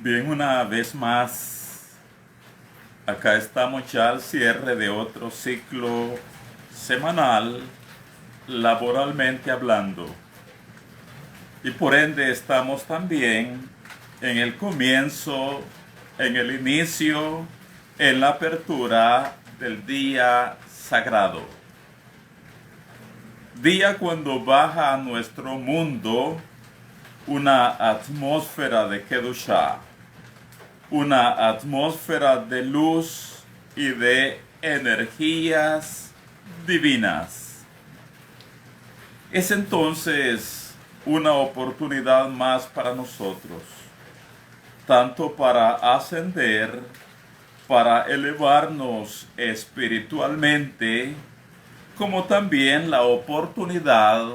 Bien, una vez más, acá estamos ya al cierre de otro ciclo semanal, laboralmente hablando. Y por ende estamos también en el comienzo, en el inicio, en la apertura del día sagrado. Día cuando baja a nuestro mundo una atmósfera de Kedushá, una atmósfera de luz y de energías divinas. Es entonces una oportunidad más para nosotros, tanto para ascender, para elevarnos espiritualmente, como también la oportunidad,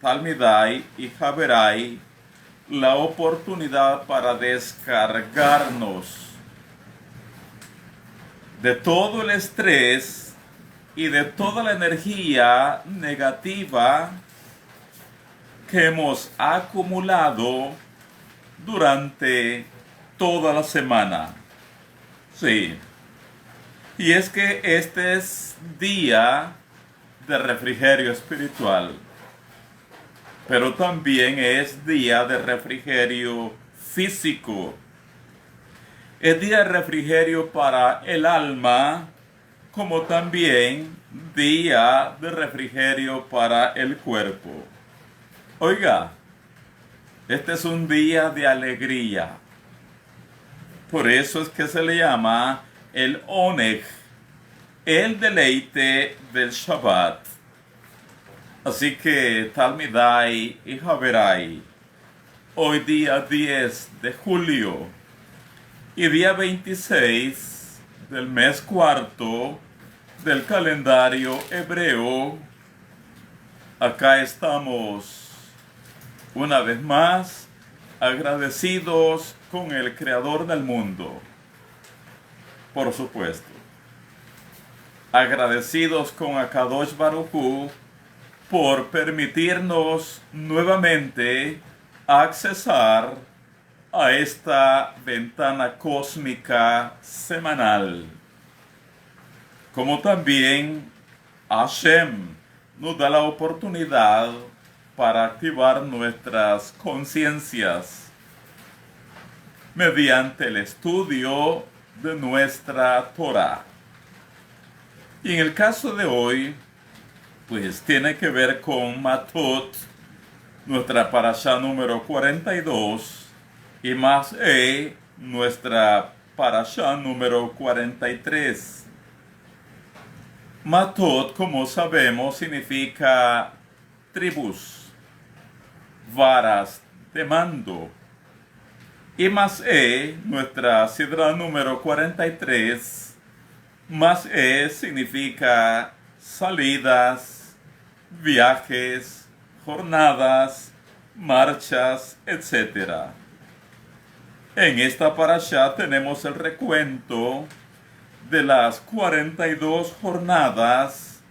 Talmidai y Haberai, la oportunidad para descargarnos de todo el estrés y de toda la energía negativa que hemos acumulado durante toda la semana. Sí. Y es que este es día de refrigerio espiritual, pero también es día de refrigerio físico. Es día de refrigerio para el alma, como también día de refrigerio para el cuerpo. Oiga, este es un día de alegría. Por eso es que se le llama el Oneg, el deleite del Shabbat. Así que Talmidai y Haberai, hoy día 10 de julio y día 26 del mes cuarto del calendario hebreo, acá estamos una vez más agradecidos con el Creador del mundo, por supuesto. Agradecidos con Akadosh Baruj Hu por permitirnos nuevamente accesar a esta ventana cósmica semanal. Como también Hashem nos da la oportunidad para activar nuestras conciencias mediante el estudio de nuestra Torah. Y en el caso de hoy, pues tiene que ver con Matot, nuestra parashá número 42, y Mas'e, nuestra parashá número 43. Matot, como sabemos, significa tribus, varas de mando. Y Mas'e, nuestra sidra número 43, Mas'e significa salidas, viajes, jornadas, marchas, etc. En esta parashá tenemos el recuento de las 42 jornadas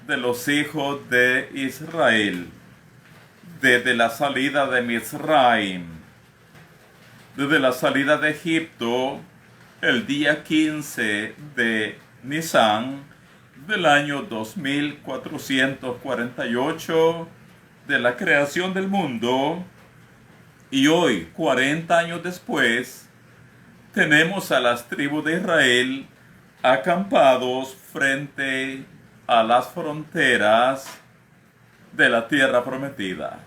de los hijos de Israel, desde la salida de Mizraim, desde la salida de Egipto, el día 15 de Nisan del año 2448 de la creación del mundo, y hoy, 40 años después, tenemos a las tribus de Israel acampados frente a las fronteras de la tierra prometida.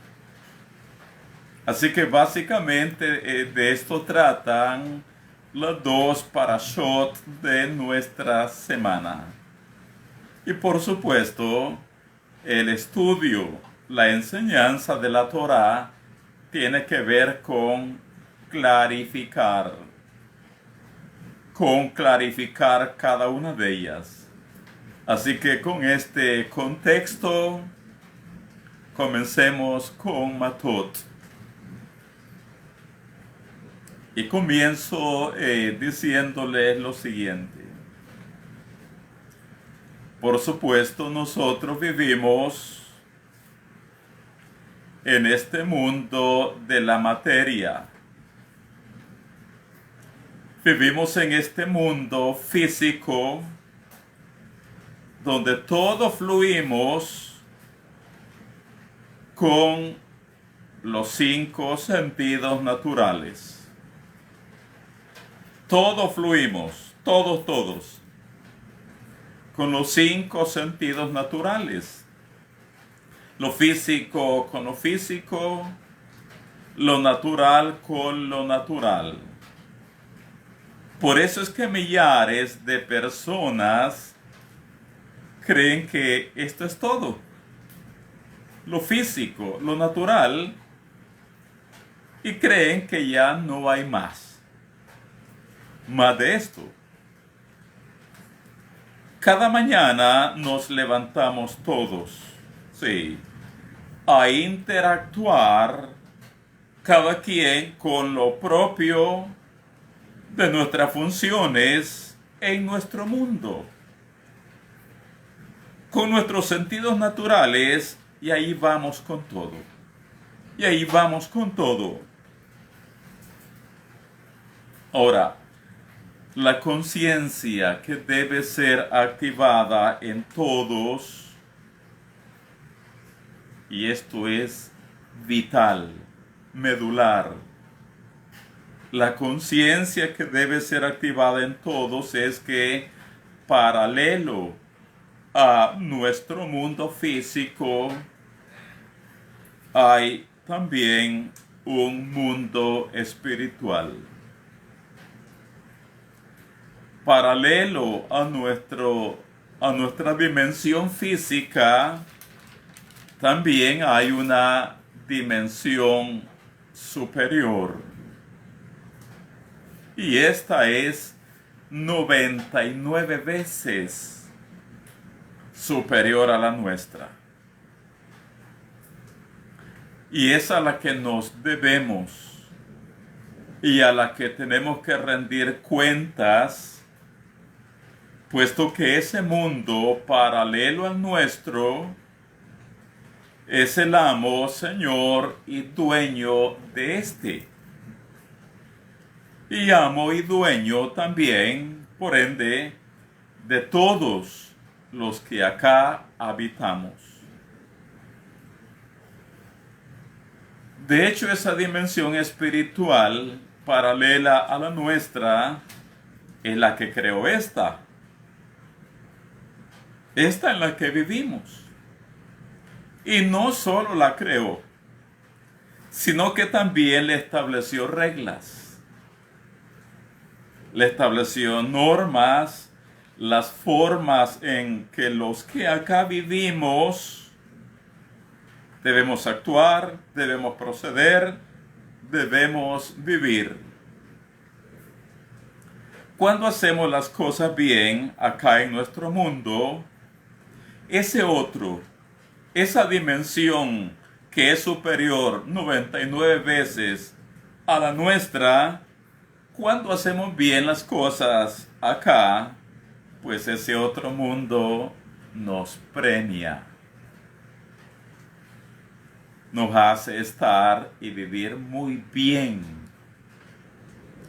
Así que básicamente de esto tratan las dos parashot de nuestra semana. Y por supuesto, el estudio, la enseñanza de la Torah tiene que ver con clarificar cada una de ellas. Así que con este contexto, comencemos con Matot. Y comienzo diciéndoles lo siguiente. Por supuesto, nosotros vivimos en este mundo de la materia. Vivimos en este mundo físico donde todos fluimos con los 5 sentidos naturales. Todos fluimos, todos, con los 5 sentidos naturales. Lo físico con lo físico, lo natural con lo natural. Por eso es que millares de personas creen que esto es todo. Lo físico, lo natural, y creen que ya no hay más de esto. Cada mañana nos levantamos todos, sí, a interactuar cada quien con lo propio de nuestras funciones en nuestro mundo, con nuestros sentidos naturales, y ahí vamos con todo. Y ahí vamos con todo. Ahora, la conciencia que debe ser activada en todos, y esto es vital, medular. La conciencia que debe ser activada en todos es que, paralelo a nuestro mundo físico, hay también un mundo espiritual. Paralelo a nuestra dimensión física, también hay una dimensión superior. Y esta es 99 veces superior a la nuestra. Y es a la que nos debemos y a la que tenemos que rendir cuentas, puesto que ese mundo paralelo al nuestro es el amo, señor y dueño de este. Y amo y dueño también, por ende, de todos los que acá habitamos. De hecho, esa dimensión espiritual paralela a la nuestra es la que creó esta en la que vivimos. Y no solo la creó, sino que también le estableció reglas. Le estableció normas, las formas en que los que acá vivimos debemos actuar, debemos proceder, debemos vivir. Cuando hacemos las cosas bien acá en nuestro mundo, esa dimensión que es superior 99 veces a la nuestra, cuando hacemos bien las cosas acá, pues ese otro mundo nos premia. Nos hace estar y vivir muy bien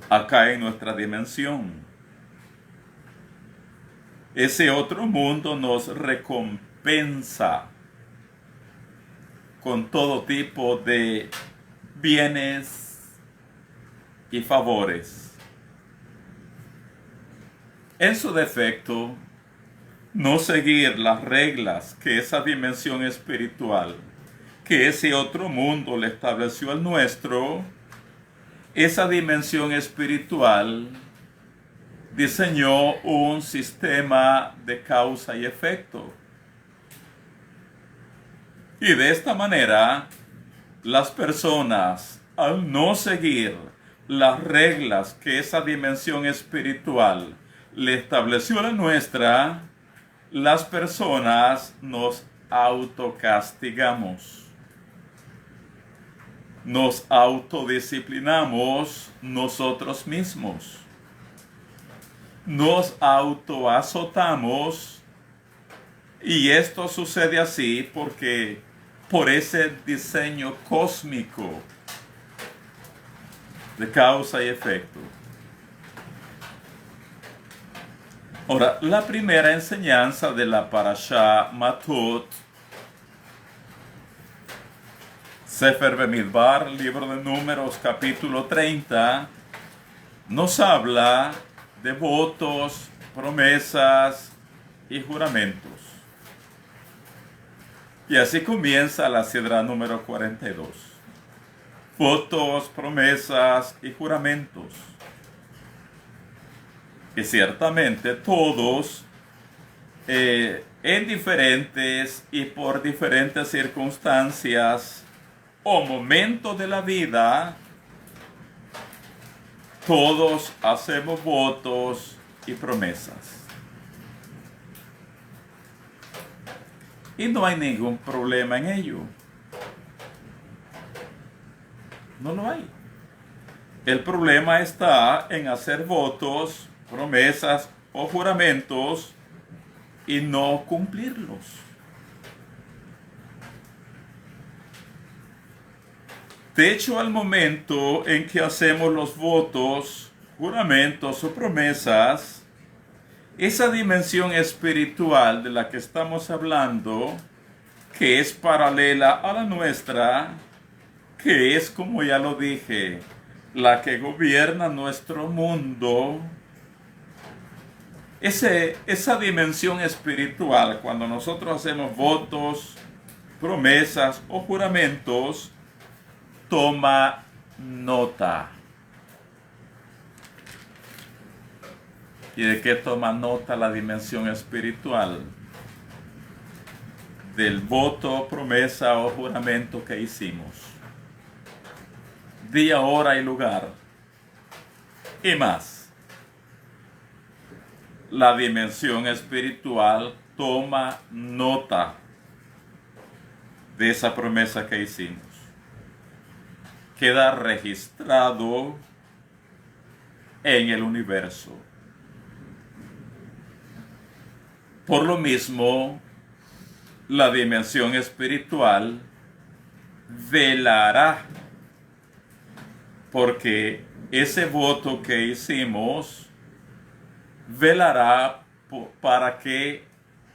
acá en nuestra dimensión. Ese otro mundo nos recompensa con todo tipo de bienes y favores. En su defecto, no seguir las reglas que esa dimensión espiritual, que ese otro mundo le estableció al nuestro, esa dimensión espiritual diseñó un sistema de causa y efecto. Y de esta manera, las personas, al no seguir las reglas que esa dimensión espiritual le estableció a la nuestra, las personas nos autocastigamos. Nos autodisciplinamos nosotros mismos. Nos autoazotamos, y esto sucede así porque por ese diseño cósmico de causa y efecto. Ahora, la primera enseñanza de la Parashá Matot, Sefer Bemidbar, libro de Números, capítulo 30, nos habla de votos, promesas y juramentos. Y así comienza la sidra número 42. Votos, promesas y juramentos. Y ciertamente todos, en diferentes y por diferentes circunstancias o momentos de la vida, todos hacemos votos y promesas. Y no hay ningún problema en ello. No lo hay. El problema está en hacer votos, promesas o juramentos y no cumplirlos. De hecho, al momento en que hacemos los votos, juramentos o promesas, esa dimensión espiritual de la que estamos hablando, que es paralela a la nuestra, que es, como ya lo dije, la que gobierna nuestro mundo, esa dimensión espiritual, cuando nosotros hacemos votos, promesas o juramentos, toma nota. ¿Y de qué toma nota la dimensión espiritual? Del voto, promesa o juramento que hicimos. Día, hora y lugar. Y más. La dimensión espiritual toma nota de esa promesa que hicimos. Queda registrado en el universo. Por lo mismo, la dimensión espiritual velará porque ese voto que hicimos velará para que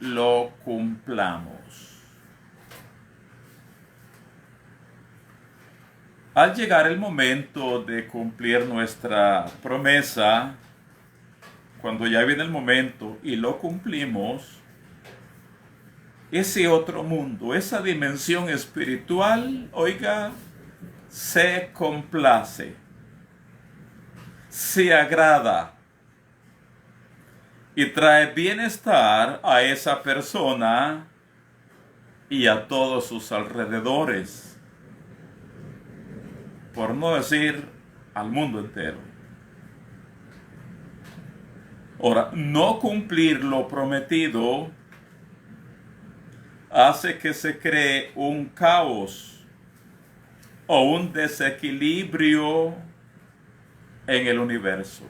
lo cumplamos. Al llegar el momento de cumplir nuestra promesa, cuando ya viene el momento y lo cumplimos, ese otro mundo, esa dimensión espiritual, oiga, se complace, se agrada y trae bienestar a esa persona y a todos sus alrededores, por no decir al mundo entero. Ahora, no cumplir lo prometido hace que se cree un caos o un desequilibrio en el universo.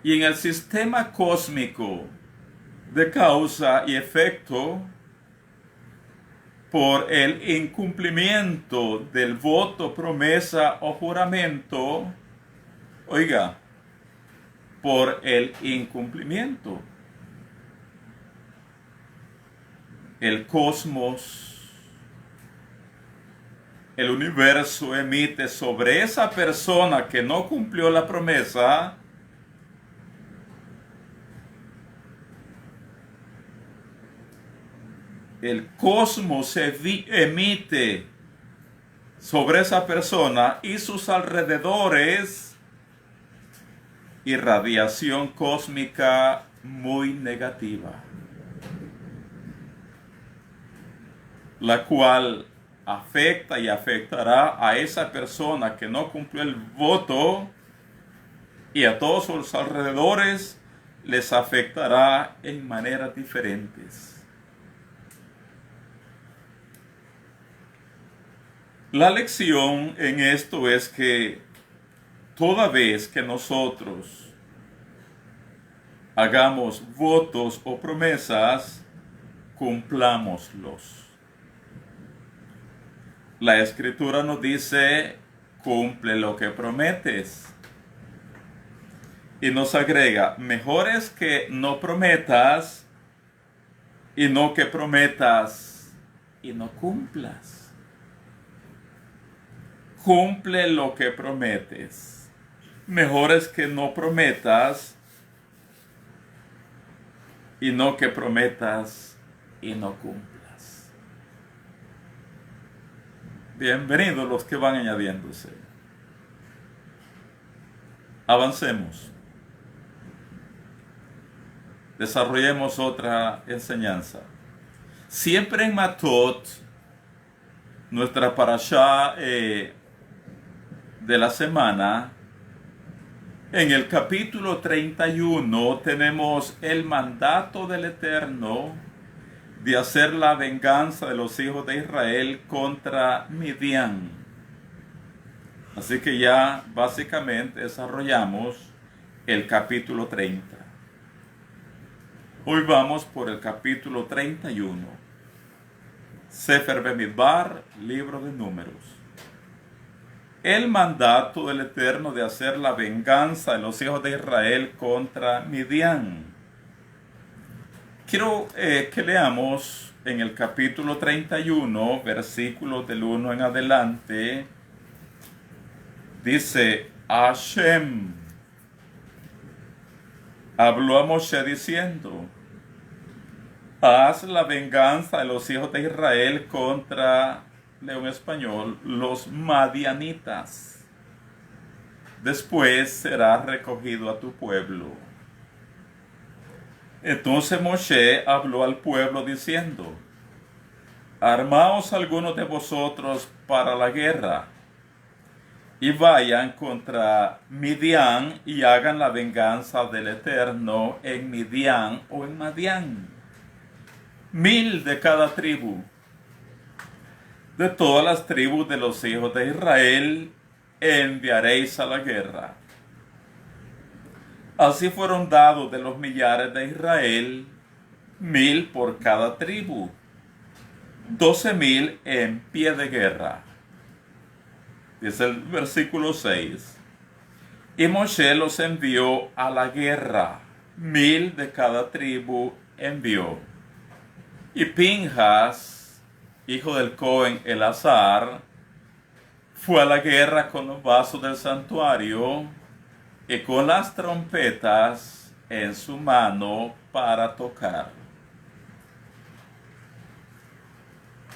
Y en el sistema cósmico de causa y efecto, por el incumplimiento del voto, promesa o juramento, oiga, por el incumplimiento, el cosmos, el universo emite sobre esa persona que no cumplió la promesa el cosmos emite sobre esa persona y sus alrededores irradiación cósmica muy negativa, la cual afecta y afectará a esa persona que no cumplió el voto y a todos sus alrededores les afectará en maneras diferentes. La lección en esto es que toda vez que nosotros hagamos votos o promesas, cumplámoslos. La Escritura nos dice, cumple lo que prometes. Y nos agrega, mejor es que no prometas y no que prometas y no cumplas. Cumple lo que prometes. Mejor es que no prometas y no que prometas y no cumplas. Bienvenidos los que van añadiéndose. Avancemos. Desarrollemos otra enseñanza. Siempre en Matot, nuestra parashá de la semana, en el capítulo 31 tenemos el mandato del Eterno de hacer la venganza de los hijos de Israel contra Midian. Así que ya básicamente desarrollamos el capítulo 30. Hoy vamos por el capítulo 31. Sefer Bemidbar, libro de Números. El mandato del Eterno de hacer la venganza de los hijos de Israel contra Midian. Quiero que leamos en el capítulo 31, versículos del 1 en adelante. Dice, Hashem habló a Moshe diciendo, haz la venganza de los hijos de Israel contra, leo en español, los madianitas. Después será recogido a tu pueblo. Entonces Moshe habló al pueblo diciendo, armaos algunos de vosotros para la guerra, y vayan contra Midian y hagan la venganza del Eterno en Midian o en Madián. 1000 de cada tribu. De todas las tribus de los hijos de Israel enviaréis a la guerra. Así fueron dados de los millares de Israel 1000 por cada tribu, 12,000 en pie de guerra. Dice el versículo 6. Y Moshe los envió a la guerra, 1000 de cada tribu envió. Y Pinjas, hijo del Cohen Elazar, fue a la guerra con los vasos del santuario y con las trompetas en su mano para tocar.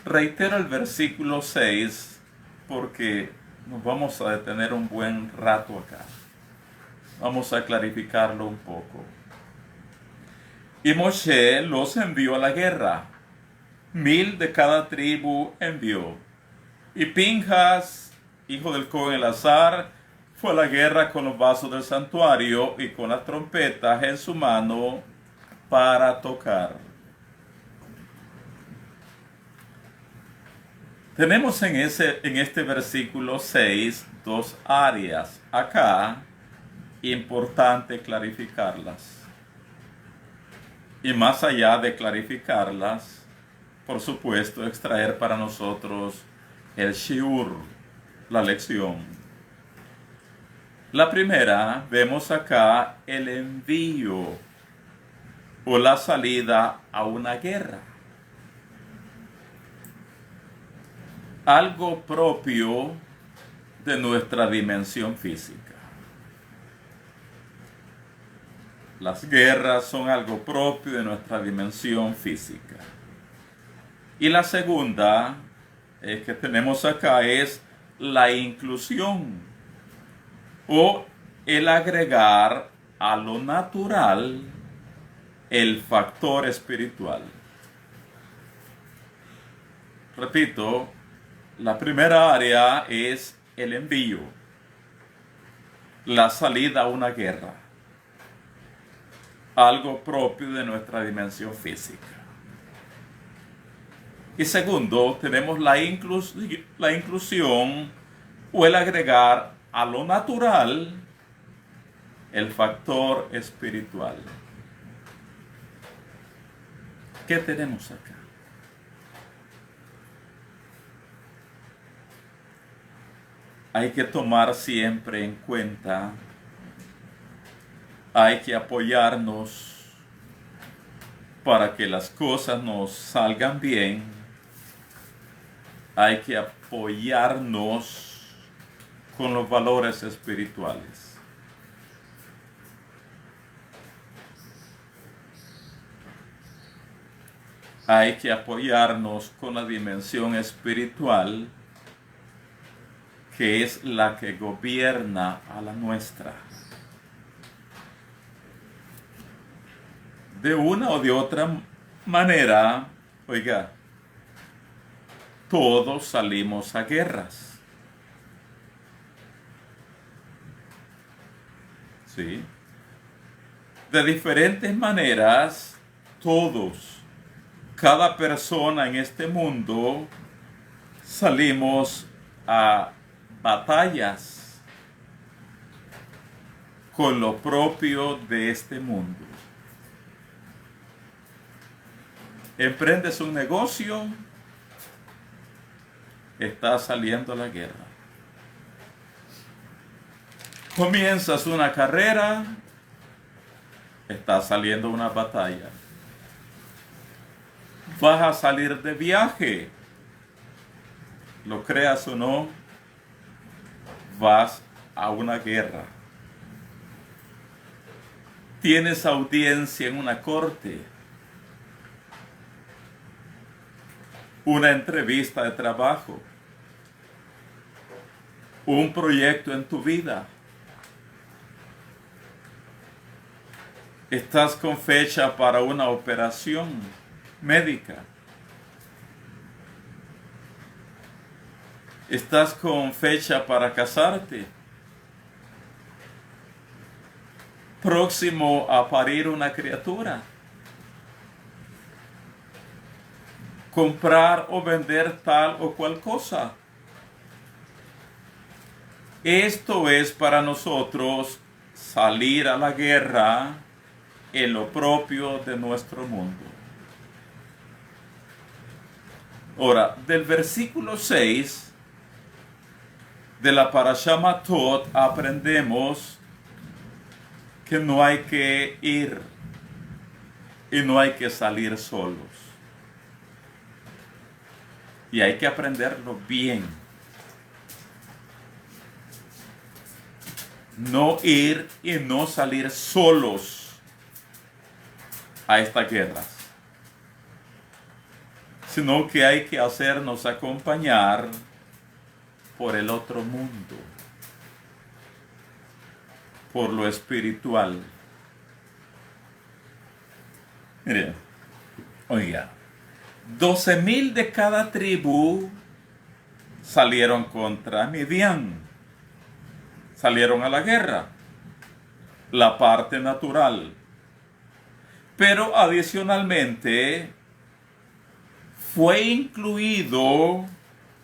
Reitero el versículo 6 porque nos vamos a detener un buen rato acá. Vamos a clarificarlo un poco. Y Moshe los envió a la guerra. 1000 de cada tribu envió. Y Pinjas, hijo del Cohen Elazar, fue a la guerra con los vasos del santuario y con las trompetas en su mano para tocar. Tenemos en este versículo 6 dos áreas. Acá, importante clarificarlas. Y más allá de clarificarlas, por supuesto, extraer para nosotros el shiur, la lección. La primera, vemos acá el envío o la salida a una guerra. Algo propio de nuestra dimensión física. Las guerras son algo propio de nuestra dimensión física. Y la segunda que tenemos acá es la inclusión o el agregar a lo natural el factor espiritual. Repito, la primera área es el envío, la salida a una guerra, algo propio de nuestra dimensión física. Y segundo, tenemos la inclusión o el agregar a lo natural el factor espiritual. ¿Qué tenemos acá? Hay que tomar siempre en cuenta Hay que apoyarnos para que las cosas nos salgan bien. Hay que apoyarnos con los valores espirituales. Hay que apoyarnos con la dimensión espiritual, que es la que gobierna a la nuestra. De una o de otra manera, oiga, todos salimos a guerras. ¿Sí? De diferentes maneras, todos, cada persona en este mundo, salimos a batallas con lo propio de este mundo. Emprendes un negocio, estás saliendo a la guerra. Comienzas una carrera, estás saliendo a una batalla. Vas a salir de viaje, lo creas o no, vas a una guerra. Tienes audiencia en una corte, una entrevista de trabajo, un proyecto en tu vida. Estás con fecha para una operación médica. Estás con fecha para casarte. Próximo a parir una criatura. Comprar o vender tal o cual cosa. Esto es para nosotros salir a la guerra en lo propio de nuestro mundo. Ahora, del versículo 6 de la Parashá Matot aprendemos que no hay que ir y no hay que salir solos. Y hay que aprenderlo bien. No ir y no salir solos a estas guerras, sino que hay que hacernos acompañar por el otro mundo, por lo espiritual. Mire, oiga, 12,000 de cada tribu salieron contra Midian, salieron a la guerra, la parte natural. Pero adicionalmente fue incluido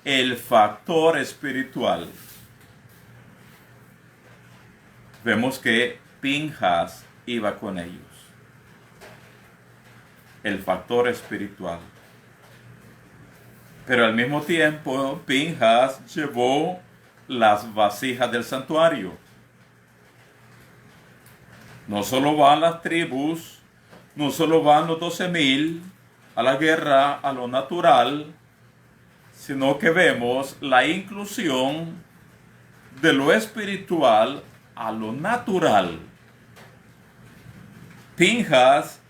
el factor espiritual. Vemos que Pinhas iba con ellos. El factor espiritual. Pero al mismo tiempo, Pinhas llevó las vasijas del santuario. No solo van las tribus, no solo van los 12,000 a la guerra, a lo natural, sino que vemos la inclusión de lo espiritual a lo natural. Pinhas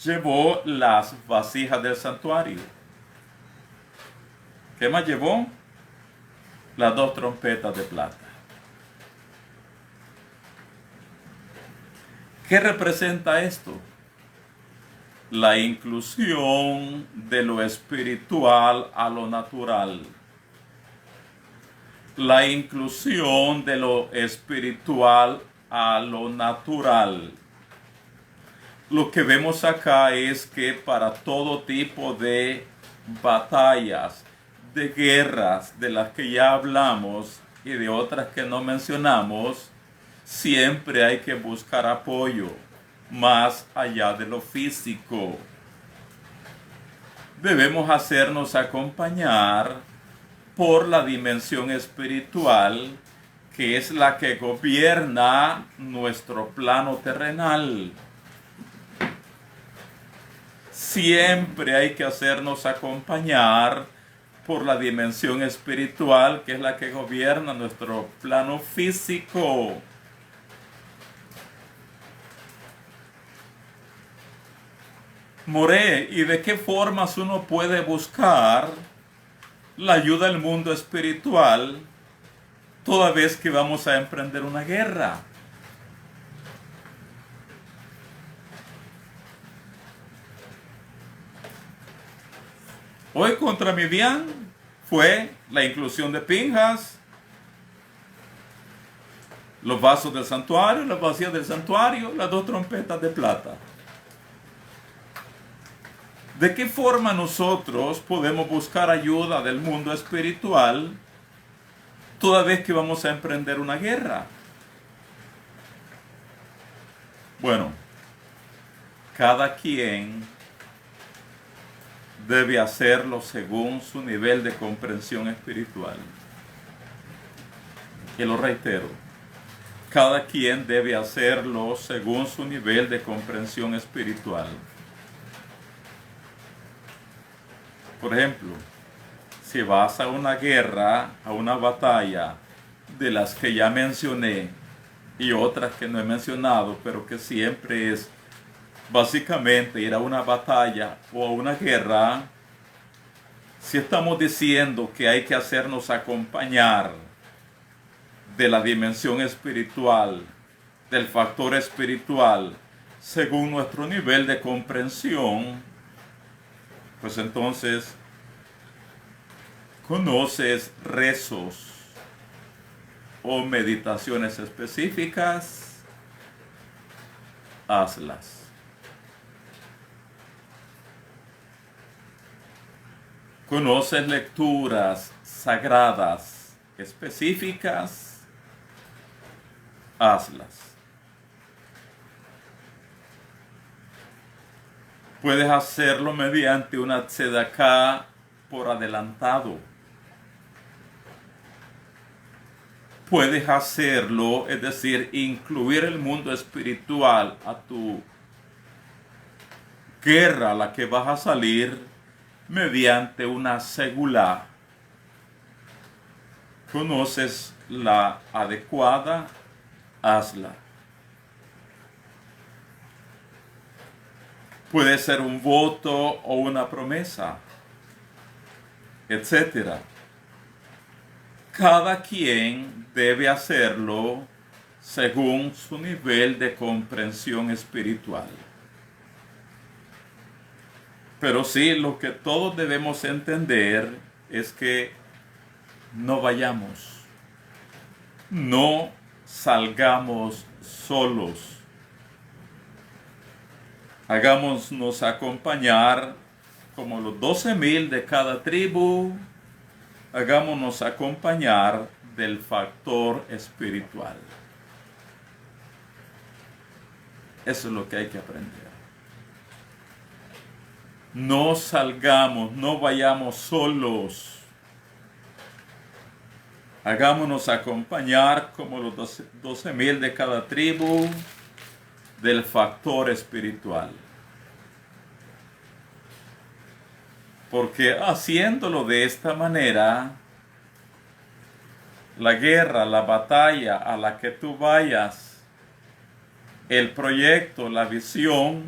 llevó las vasijas del santuario. ¿Qué más llevó? Las 2 trompetas de plata. ¿Qué representa esto? La inclusión de lo espiritual a lo natural. La inclusión de lo espiritual a lo natural. Lo que vemos acá es que para todo tipo de batallas, de guerras de las que ya hablamos y de otras que no mencionamos, siempre hay que buscar apoyo más allá de lo físico. Debemos hacernos acompañar por la dimensión espiritual, que es la que gobierna nuestro plano terrenal. Siempre hay que hacernos acompañar por la dimensión espiritual, que es la que gobierna nuestro plano físico. More, ¿y de qué formas uno puede buscar la ayuda del mundo espiritual toda vez que vamos a emprender una guerra? Hoy contra Midian fue la inclusión de Pinjas, los vasos del santuario, las vasijas del santuario, las 2 trompetas de plata. ¿De qué forma nosotros podemos buscar ayuda del mundo espiritual toda vez que vamos a emprender una guerra? Bueno, cada quien debe hacerlo según su nivel de comprensión espiritual. Y lo reitero, cada quien debe hacerlo según su nivel de comprensión espiritual. Por ejemplo, si vas a una guerra, a una batalla de las que ya mencioné y otras que no he mencionado, pero que siempre es básicamente ir a una batalla o a una guerra, si estamos diciendo que hay que hacernos acompañar de la dimensión espiritual, del factor espiritual, según nuestro nivel de comprensión, pues entonces conoces rezos o meditaciones específicas, hazlas. Conoces lecturas sagradas específicas, hazlas. Puedes hacerlo mediante una tzedaká por adelantado. Puedes hacerlo, es decir, incluir el mundo espiritual a tu guerra a la que vas a salir mediante una segulá. ¿Conoces la adecuada? Hazla. Puede ser un voto o una promesa, etc. Cada quien debe hacerlo según su nivel de comprensión espiritual. Pero sí, lo que todos debemos entender es que no vayamos, no salgamos solos. Hagámonos acompañar como los 12,000 de cada tribu. Hagámonos acompañar del factor espiritual. Eso es lo que hay que aprender. No salgamos, no vayamos solos. Hagámonos acompañar como los 12,000 de cada tribu del factor espiritual. Porque haciéndolo de esta manera, la guerra, la batalla a la que tú vayas, el proyecto, la visión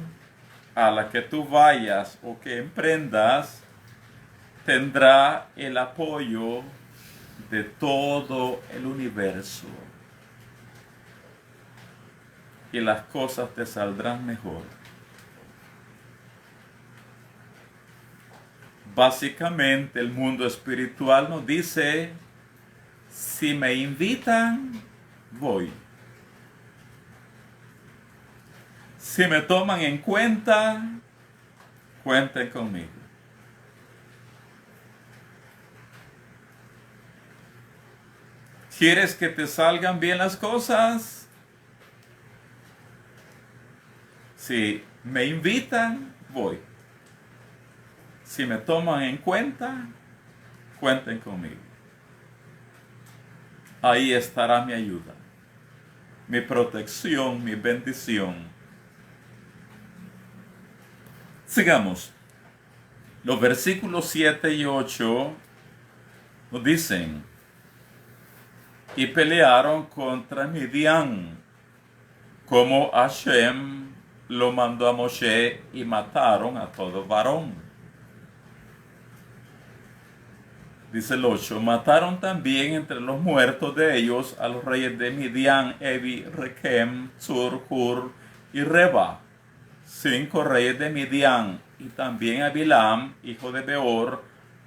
a la que tú vayas o que emprendas, tendrá el apoyo de todo el universo. Y las cosas te saldrán mejor. Básicamente el mundo espiritual nos dice, si me invitan, voy. Si me toman en cuenta, cuenten conmigo. ¿Quieres que te salgan bien las cosas? Si me invitan, voy. Si me toman en cuenta, cuenten conmigo. ahí estará mi ayuda, mi protección, mi bendición. Sigamos. Los versículos 7 y 8 nos dicen: y pelearon contra Midian, como Hashem lo mandó a Moshe, y mataron a todo varón. Dice el 8: mataron también entre los muertos de ellos a los reyes de Midian, Evi, Rekem, Zur, Hur y Reba, 5 reyes de Midian, y también a Bilam, hijo de Beor,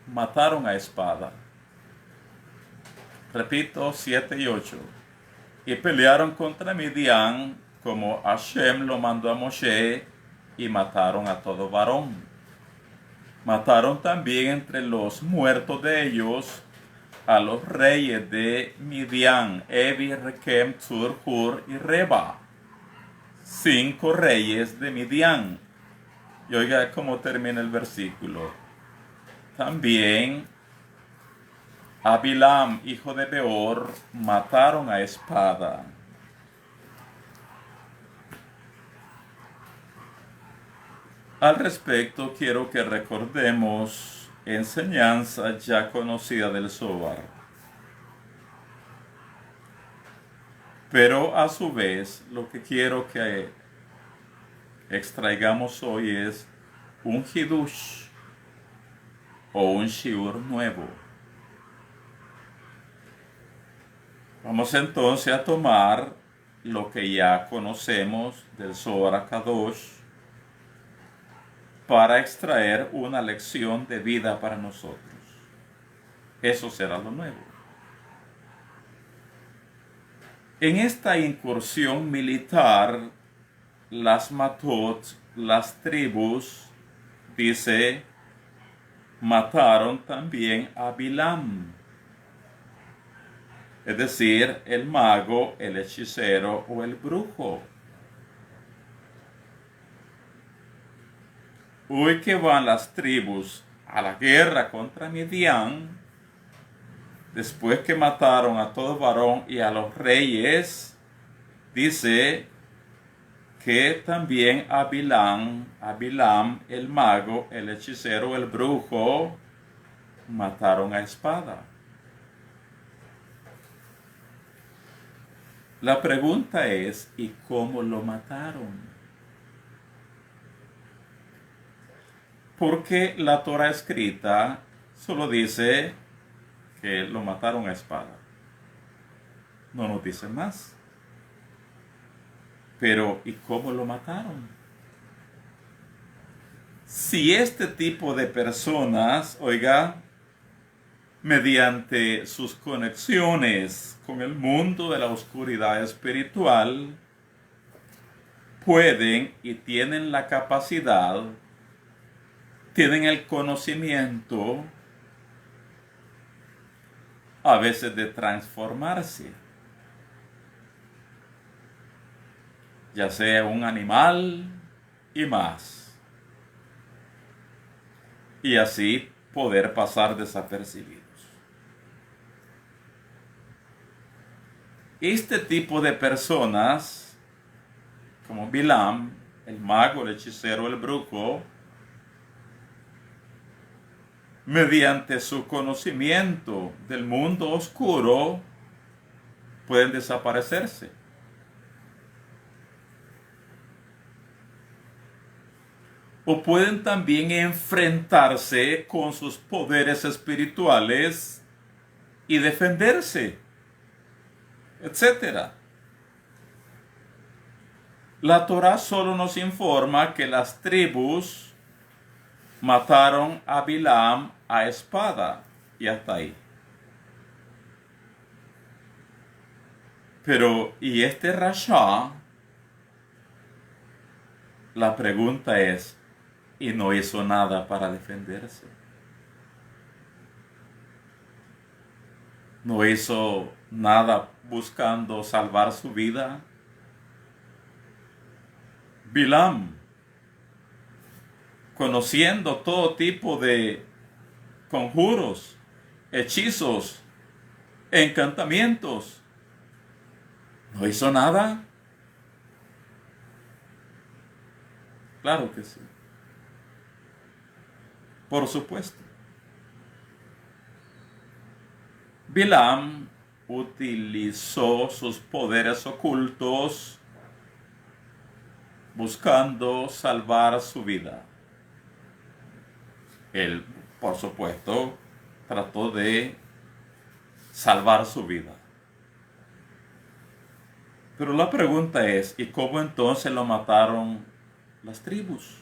mataron a espada. Repito, 7 y 8. Y pelearon contra Midian, como Hashem lo mandó a Moshe, y mataron a todo varón. Mataron también entre los muertos de ellos a los reyes de Midian, Evi, Rekem, Zur, Hur y Reba, 5 reyes de Midian. Y oiga cómo termina el versículo. También a Bilam, hijo de Beor, mataron a espada. Al respecto, quiero que recordemos enseñanza ya conocida del Zohar. Pero a su vez, lo que quiero que extraigamos hoy es un hidush o un shiur nuevo. Vamos entonces a tomar lo que ya conocemos del Zohar HaKadosh para extraer una lección de vida para nosotros. Eso será lo nuevo. En esta incursión militar, las matot, las tribus, dice, mataron también a Bilam, es decir, el mago, el hechicero o el brujo. Hoy que van las tribus a la guerra contra Midian, después que mataron a todo varón y a los reyes, dice que también a Bilam, el mago, el hechicero, el brujo, mataron a espada. La pregunta es, ¿y cómo lo mataron? Porque la Torah escrita solo dice que lo mataron a espada. No nos dice más. Pero, ¿y cómo lo mataron? Si este tipo de personas, oiga, mediante sus conexiones con el mundo de la oscuridad espiritual, pueden y tienen la capacidad, tienen el conocimiento, a veces de transformarse, ya sea un animal y más, y así poder pasar desapercibidos. Este tipo de personas, como Bilam, el mago, el hechicero, el brujo, mediante su conocimiento del mundo oscuro, pueden desaparecerse. O pueden también enfrentarse con sus poderes espirituales y defenderse, etc. La Torah solo nos informa que las tribus mataron a Bilam a espada y hasta ahí. Pero, ¿y este Rasha? La pregunta es, ¿y no hizo nada para defenderse? ¿No hizo nada buscando salvar su vida? Bilam, conociendo todo tipo de conjuros, hechizos, encantamientos. ¿No hizo nada? Claro que sí. Por supuesto. Bilam utilizó sus poderes ocultos buscando salvar su vida. Él, por supuesto, trató de salvar su vida. Pero la pregunta es, ¿y cómo entonces lo mataron las tribus?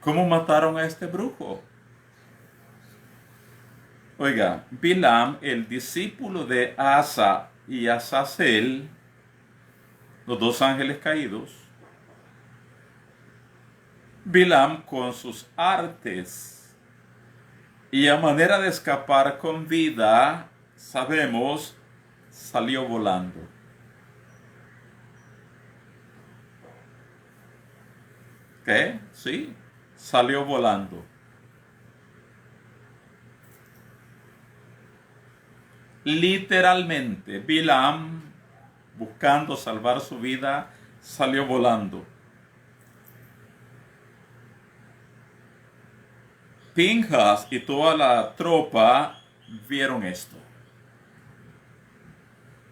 ¿Cómo mataron a este brujo? Oiga, Bilam, el discípulo de Asa y Azazel, los dos ángeles caídos, Bilam con sus artes y a manera de escapar con vida, sabemos, salió volando. ¿Qué? Sí, salió volando. Literalmente, Bilam, buscando salvar su vida, salió volando. Pinhas y toda la tropa vieron esto.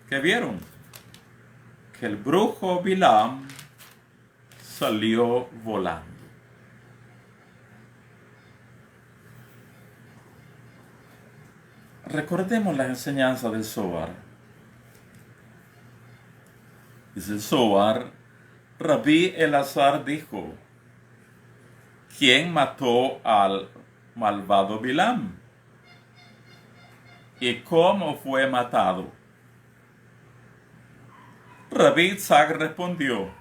¿Qué vieron? Que el brujo Bilam salió volando. Recordemos la enseñanza del Zohar. Dice el Zohar, Rabí Elazar dijo, ¿quién mató al malvado Bilam? ¿Y cómo fue matado? Rabí Itzhak respondió,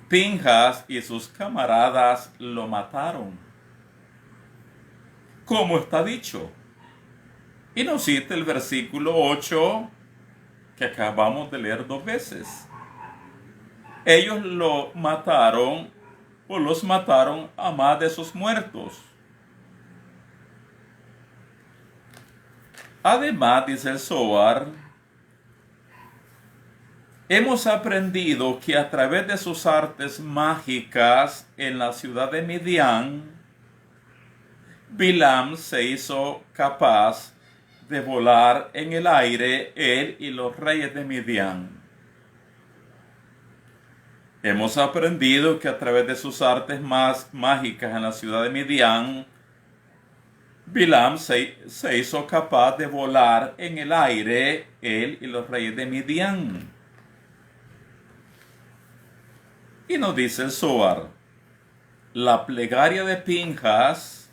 Pinhas y sus camaradas lo mataron, como está dicho. Y nos cita el versículo 8 que acabamos de leer 2 veces. Ellos lo mataron o los mataron a más de sus muertos. Además, dice el Zohar, hemos aprendido que a través de sus artes mágicas en la ciudad de Midian, Bilam se hizo capaz de volar en el aire, él y los reyes de Midian. Hemos aprendido que a través de sus artes más mágicas en la ciudad de Midian, Bilam se hizo capaz de volar en el aire, él y los reyes de Midian. Y nos dice el Zohar, la plegaria de Pinhas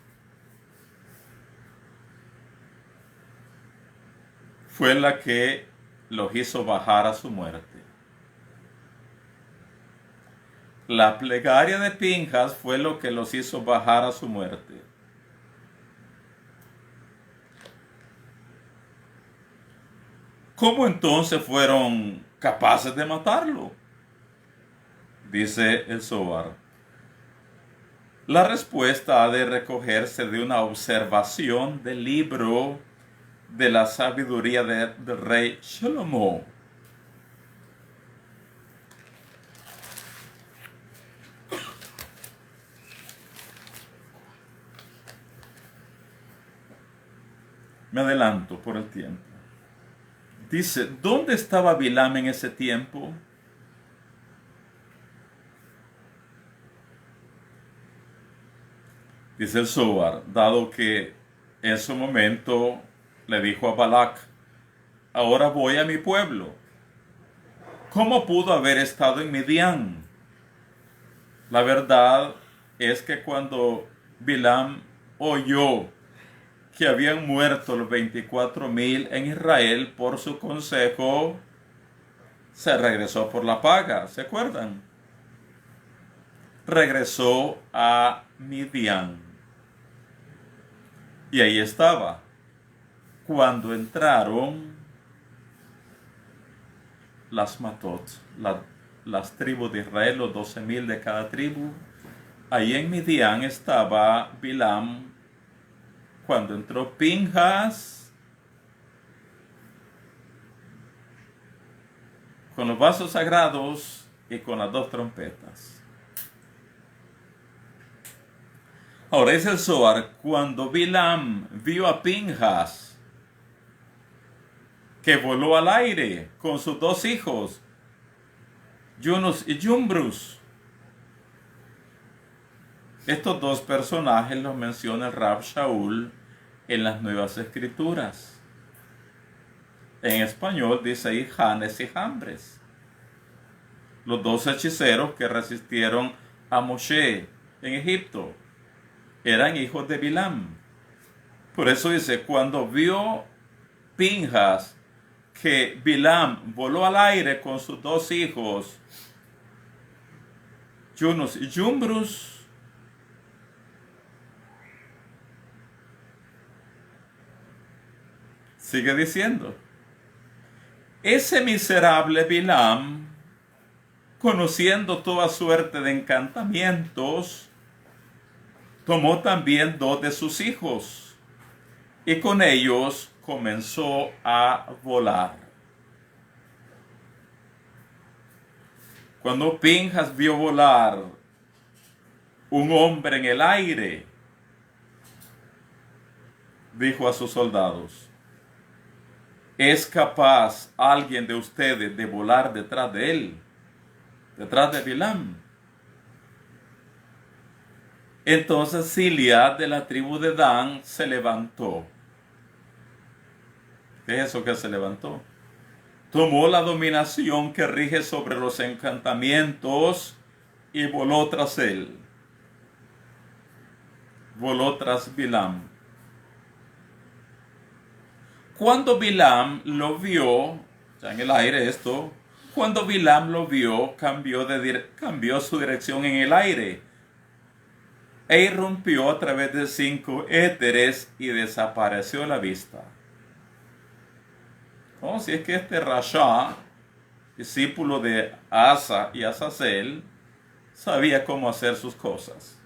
fue la que los hizo bajar a su muerte. La plegaria de Pinhas fue lo que los hizo bajar a su muerte. ¿Cómo entonces fueron capaces de matarlo? Dice el Zohar. La respuesta ha de recogerse de una observación del libro de la sabiduría del rey Shlomo. Me adelanto por el tiempo. Dice, ¿dónde estaba Bilam en ese tiempo? Dice el Zohar, dado que en su momento le dijo a Balac, ahora voy a mi pueblo. ¿Cómo pudo haber estado en Midian? La verdad es que cuando Bilam oyó que habían muerto los 24,000 en Israel por su consejo, se regresó por la paga, ¿se acuerdan? Regresó a Midian. Y ahí estaba. Cuando entraron las matot, las tribus de Israel, los 12,000 de cada tribu, ahí en Midian estaba Bilam. Cuando entró Pinhas, con los vasos sagrados y con las dos trompetas. Ahora dice el Zohar, cuando Bilam vio a Pinjas, que voló al aire con sus dos hijos, Yunus y Jumbrus. Estos dos personajes los menciona el Rab Shaul en las Nuevas Escrituras. En español dice ahí Janes y Jambres, los dos hechiceros que resistieron a Moshe en Egipto. Eran hijos de Bilam. Por eso dice, cuando vio Pinjas que Bilam voló al aire con sus dos hijos, Yunus y Jumbrus, sigue diciendo, ese miserable Bilam, conociendo toda suerte de encantamientos, tomó también dos de sus hijos y con ellos comenzó a volar. Cuando Pinjas vio volar un hombre en el aire, dijo a sus soldados, ¿es capaz alguien de ustedes de volar detrás de él, detrás de Bilam? Entonces Silia de la tribu de Dan se levantó. ¿Qué es eso que se levantó? Tomó la dominación que rige sobre los encantamientos y voló tras él. Voló tras Bilam. Cuando Bilam lo vio, ya en el aire esto, cuando Bilam lo vio, cambió su dirección en el aire e irrumpió a través de 5 éteres y desapareció a la vista. Oh, si es que este Rasha, discípulo de Asa y Azazel, sabía cómo hacer sus cosas.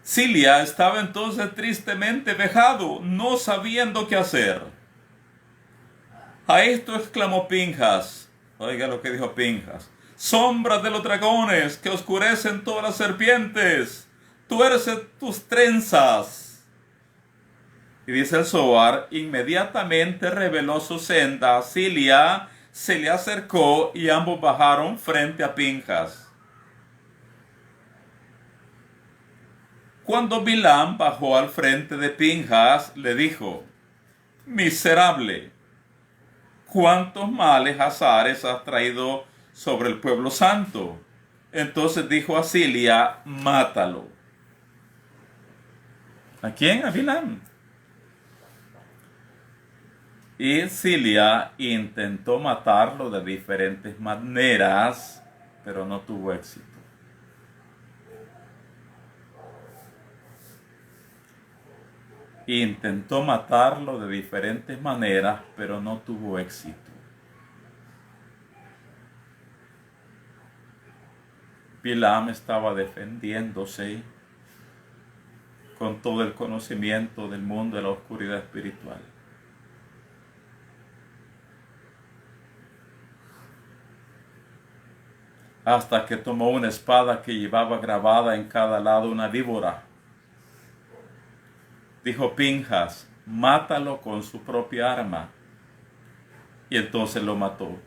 Silia estaba entonces tristemente vejado, no sabiendo qué hacer. A esto exclamó Pinjas. Oiga lo que dijo Pinjas. Sombras de los dragones que oscurecen todas las serpientes, tuerce tus trenzas. Y dice el Zohar, inmediatamente reveló su senda a Silia, se le acercó y ambos bajaron frente a Pinjas. Cuando Bilam bajó al frente de Pinjas, le dijo, miserable, ¿cuántos males azares has traído sobre el pueblo santo? Entonces dijo a Silia, mátalo. ¿A quién? A Bilam. Y Silia intentó matarlo de diferentes maneras, pero no tuvo éxito. Intentó matarlo de diferentes maneras, pero no tuvo éxito. Bilam estaba defendiéndose con todo el conocimiento del mundo de la oscuridad espiritual. Hasta que tomó una espada que llevaba grabada en cada lado una víbora. Dijo Pinjas, mátalo con su propia arma. Y entonces lo mató.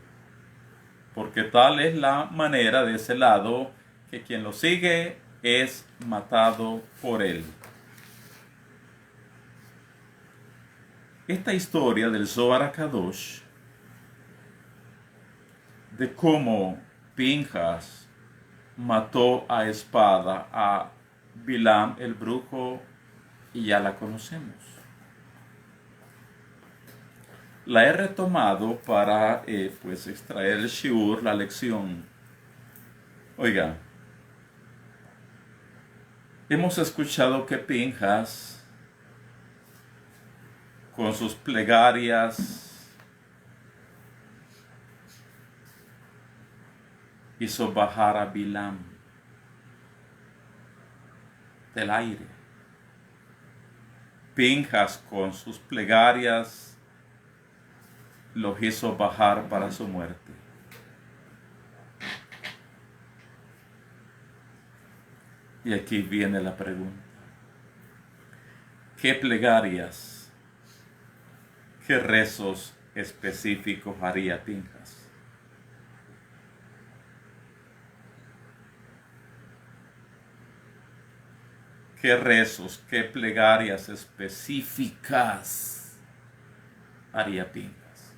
Porque tal es la manera de ese lado, que quien lo sigue es matado por él. Esta historia del Zohar HaKadosh, de cómo Pinjas mató a espada a Bilam el brujo, y ya la conocemos. La he retomado para extraer el shiur, la lección. Oiga, hemos escuchado que Pinjas, con sus plegarias, hizo bajar a Bilam del aire. Pinjas con sus plegarias los hizo bajar para su muerte. Y aquí viene la pregunta. ¿Qué plegarias, qué rezos específicos haría Pinjas? ¿Qué rezos, qué plegarias específicas haría Pinjas?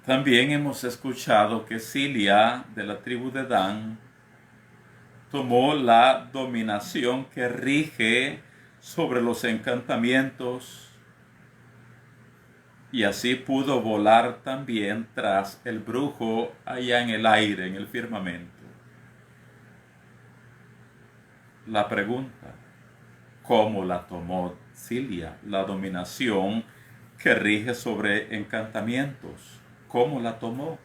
También hemos escuchado que Cilia, de la tribu de Dan, tomó la dominación que rige sobre los encantamientos y así pudo volar también tras el brujo allá en el aire, en el firmamento. La pregunta, ¿cómo la tomó Cilia, la dominación que rige sobre encantamientos? ¿Cómo la tomó?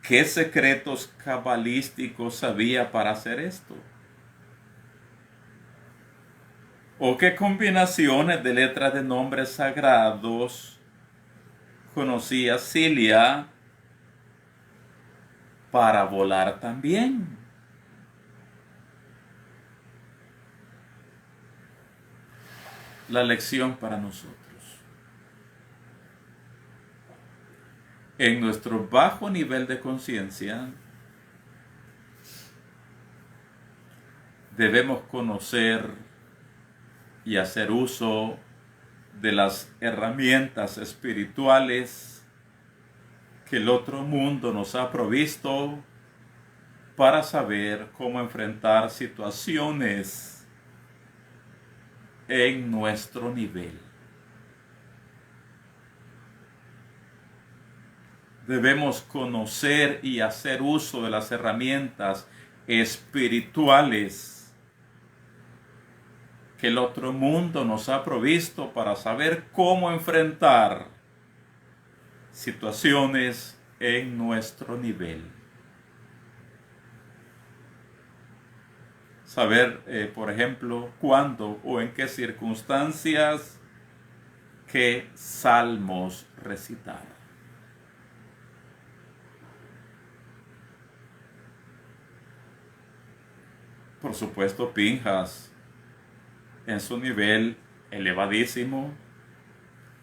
¿Qué secretos cabalísticos sabía para hacer esto? ¿O qué combinaciones de letras de nombres sagrados conocía Cilia para volar también? La lección para nosotros. En nuestro bajo nivel de conciencia, debemos conocer y hacer uso de las herramientas espirituales que el otro mundo nos ha provisto para saber cómo enfrentar situaciones en nuestro nivel. Debemos conocer y hacer uso de las herramientas espirituales que el otro mundo nos ha provisto para saber cómo enfrentar situaciones en nuestro nivel. Saber, por ejemplo, cuándo o en qué circunstancias, qué salmos recitar. Por supuesto, Pinjas, en su nivel elevadísimo,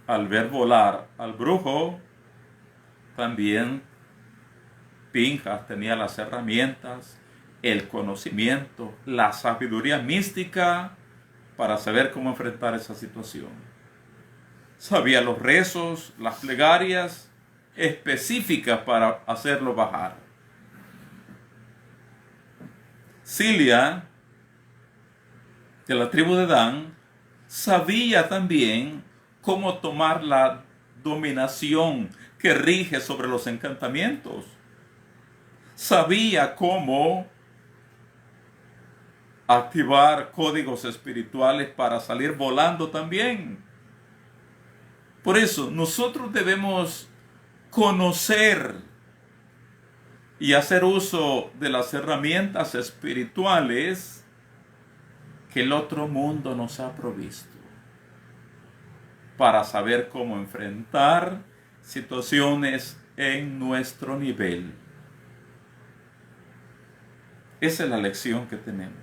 al ver volar al brujo, también Pinjas tenía las herramientas, el conocimiento, la sabiduría mística para saber cómo enfrentar esa situación. Sabía los rezos, las plegarias específicas para hacerlo bajar. Cilia, de la tribu de Dan, sabía también cómo tomar la dominación que rige sobre los encantamientos. Sabía cómo activar códigos espirituales para salir volando también. Por eso, nosotros debemos conocer y hacer uso de las herramientas espirituales que el otro mundo nos ha provisto para saber cómo enfrentar situaciones en nuestro nivel. Esa es la lección que tenemos.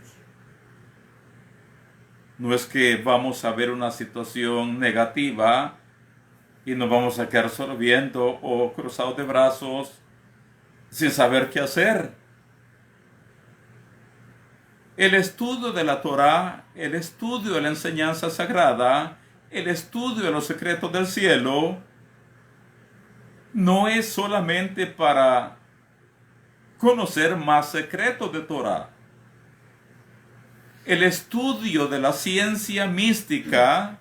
No es que vamos a ver una situación negativa y nos vamos a quedar solo viendo o cruzados de brazos sin saber qué hacer. El estudio de la Torá, el estudio de la enseñanza sagrada, el estudio de los secretos del cielo, no es solamente para conocer más secretos de Torá. El estudio de la ciencia mística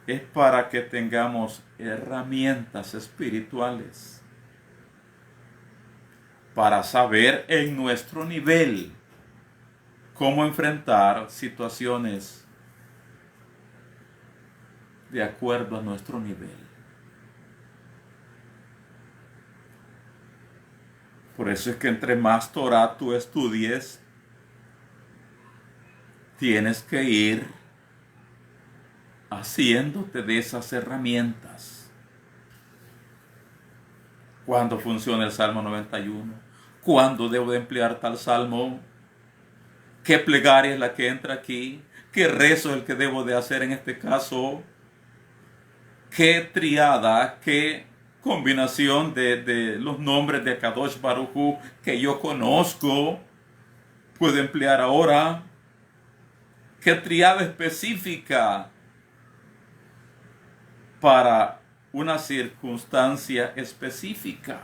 es para que tengamos herramientas espirituales para saber en nuestro nivel cómo enfrentar situaciones de acuerdo a nuestro nivel. Por eso es que entre más Torah tú estudies, tienes que ir haciéndote de esas herramientas. ¿Cuándo funciona el Salmo 91? ¿Cuándo debo de emplear tal salmo? ¿Qué plegaria es la que entra aquí? ¿Qué rezo es el que debo de hacer en este caso? ¿Qué triada, qué combinación de los nombres de Kadosh Baruj Hu que yo conozco puedo emplear ahora? ¿Qué triada específica para una circunstancia específica?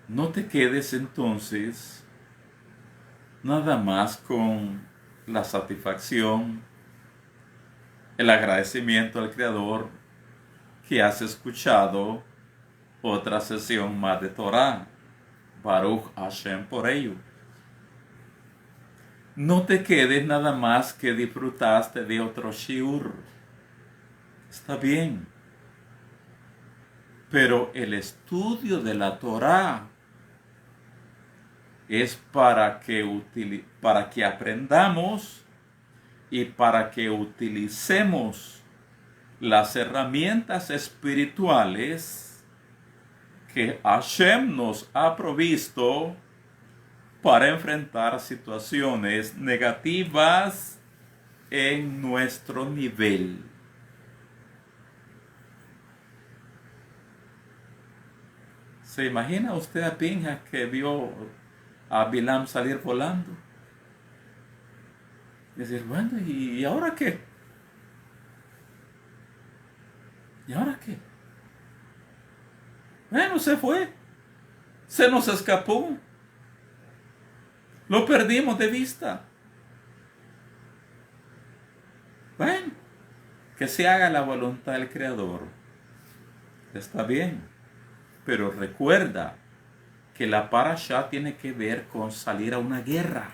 No te quedes entonces nada más con la satisfacción, el agradecimiento al Creador que has escuchado otra sesión más de Torah. Baruch Hashem por ello. No te quedes nada más que disfrutaste de otro shiur. Está bien. Pero el estudio de la Torah es para que aprendamos y para que utilicemos las herramientas espirituales que Hashem nos ha provisto para enfrentar situaciones negativas en nuestro nivel. ¿Se imagina usted a Pinhas que vio a Bilam salir volando? Y decir, bueno, ¿y ahora qué? ¿Y ahora qué? Bueno, se fue. Se nos escapó. Lo perdimos de vista. Bueno, que se haga la voluntad del Creador. Está bien. Pero recuerda que la parashá tiene que ver con salir a una guerra.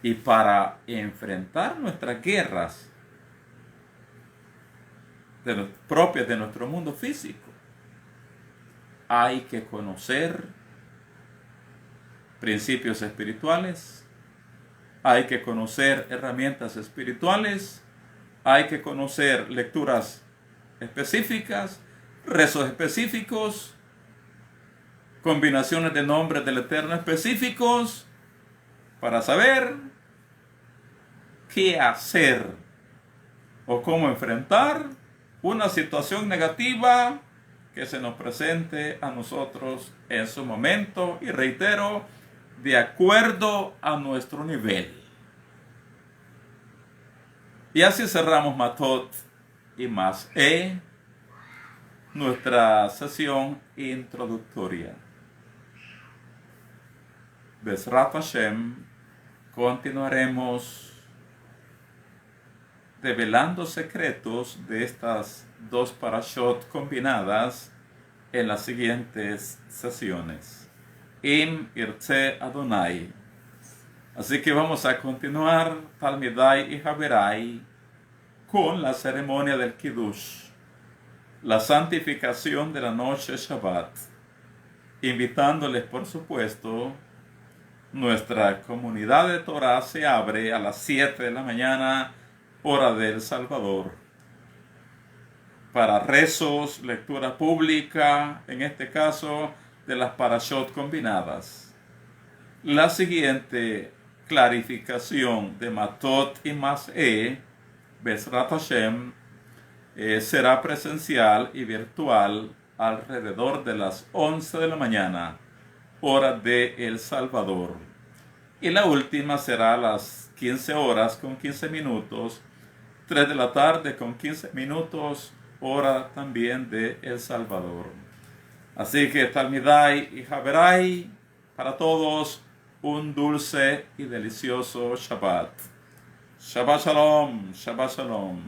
Y para enfrentar nuestras guerras propias de nuestro mundo físico, hay que conocer principios espirituales, hay que conocer herramientas espirituales, hay que conocer lecturas específicas, rezos específicos, combinaciones de nombres del Eterno específicos, para saber qué hacer o cómo enfrentar una situación negativa que se nos presente a nosotros en su momento, y reitero, de acuerdo a nuestro nivel. Y así cerramos Matot y Mas'e, nuestra sesión introductoria. Bezrat Hashem, continuaremos develando secretos de estas dos parashot combinadas en las siguientes sesiones. Im Irtze Adonai. Así que vamos a continuar Talmidai y Haberai con la ceremonia del Kiddush, la santificación de la noche Shabbat, invitándoles, por supuesto. Nuestra comunidad de Torah se abre a las 7 de la mañana, hora de El Salvador, para rezos, lectura pública, en este caso de las parashot combinadas. La siguiente clarificación de Matot y Mas'e, Bezrat Hashem, será presencial y virtual alrededor de las 11 de la mañana, hora de El Salvador. Y la última será a las 15 horas con 15 minutos, 3 de la tarde con 15 minutos, hora también de El Salvador. Así que Talmidai y Haberai, para todos un dulce y delicioso Shabbat. Shabbat Shalom, Shabbat Shalom.